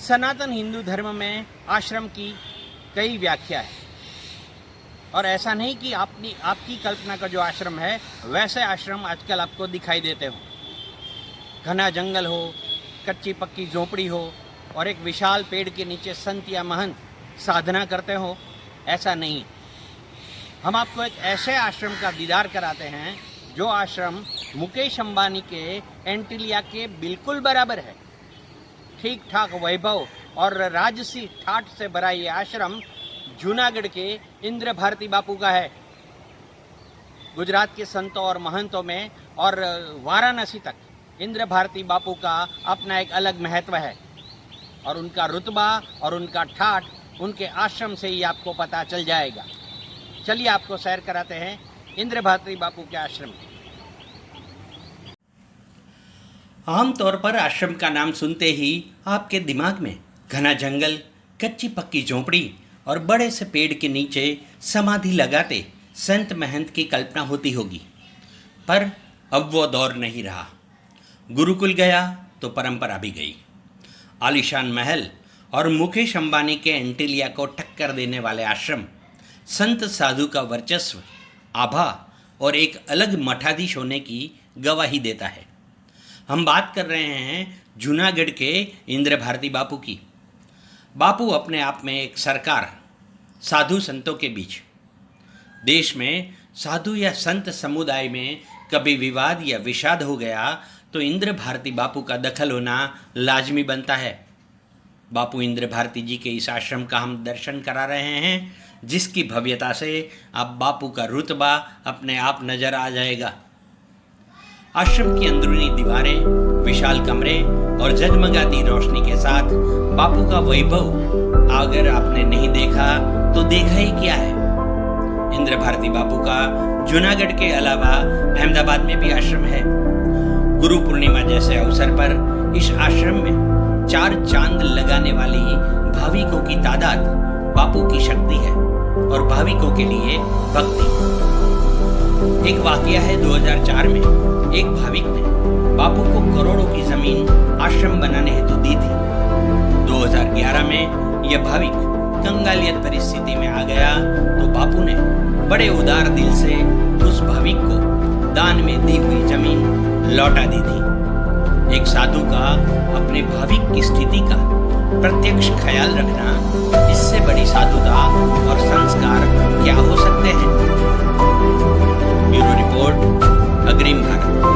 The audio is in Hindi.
सनातन हिंदू धर्म में आश्रम की कई व्याख्या है और ऐसा नहीं कि आपकी कल्पना का जो आश्रम है वैसे आश्रम आजकल आपको दिखाई देते हो। घना जंगल हो, कच्ची पक्की झोपड़ी हो और एक विशाल पेड़ के नीचे संत या महंत साधना करते हो, ऐसा नहीं है। हम आपको एक ऐसे आश्रम का दीदार कराते हैं जो आश्रम मुकेश अंबानी के एंटीलिया के बिल्कुल बराबर है। ठीक ठाक वैभव और राजसी ठाठ से भरा ये आश्रम जूनागढ़ के इंद्र भारती बापू का है। गुजरात के संतों और महंतों में और वाराणसी तक इंद्र भारती बापू का अपना एक अलग महत्व है और उनका रुतबा और उनका ठाठ उनके आश्रम से ही आपको पता चल जाएगा। चलिए आपको सैर कराते हैं इंद्र भारती बापू के आश्रम। आमतौर पर आश्रम का नाम सुनते ही आपके दिमाग में घना जंगल, कच्ची पक्की झोंपड़ी और बड़े से पेड़ के नीचे समाधि लगाते संत महंत की कल्पना होती होगी, पर अब वो दौर नहीं रहा। गुरुकुल गया तो परंपरा भी गई। आलीशान महल और मुकेश अंबानी के एंटीलिया को टक्कर देने वाले आश्रम संत साधु का वर्चस्व, आभा और एक अलग मठाधीश होने की गवाही देता है। हम बात कर रहे हैं जूनागढ़ के इंद्र भारती बापू की। बापू अपने आप में एक सरकार, साधु संतों के बीच। देश में साधु या संत समुदाय में कभी विवाद या विषाद हो गया तो इंद्र भारती बापू का दखल होना लाजमी बनता है। बापू इंद्र भारती जी के इस आश्रम का हम दर्शन करा रहे हैं, जिसकी भव्यता से अब बापू का रुतबा अपने आप नजर आ जाएगा। आश्रम की अंदरूनी दीवारें, विशाल कमरे और जगमगाती रोशनी के साथ बापू का वैभव अगर आपने नहीं देखा तो देखा ही क्या है। इंद्र भारती बापू का जूनागढ़ के अलावा अहमदाबाद में भी आश्रम है। गुरु पूर्णिमा जैसे अवसर पर इस आश्रम में 4 चांद लगाने वाली भाविकों की तादाद बापू की शक्ति है और भाविकों के लिए भक्ति। एक वाकया है 2004 में एक भाविक ने बापू को करोड़ों की जमीन आश्रम बनाने हेतु दी थी। 2011 में यह भाविक कंगालियत परिस्थिति में आ गया तो बापू ने बड़े उदार दिल से उस भाविक को दान में दी हुई जमीन लौटा दी थी। एक साधु का अपने भाविक की स्थिति का प्रत्यक्ष ख्याल रखना, इससे बड़ी साधुता और संस्कार क्या हो सकते हैं। ब्यूरो रिपोर्ट, अग्रिम भारत।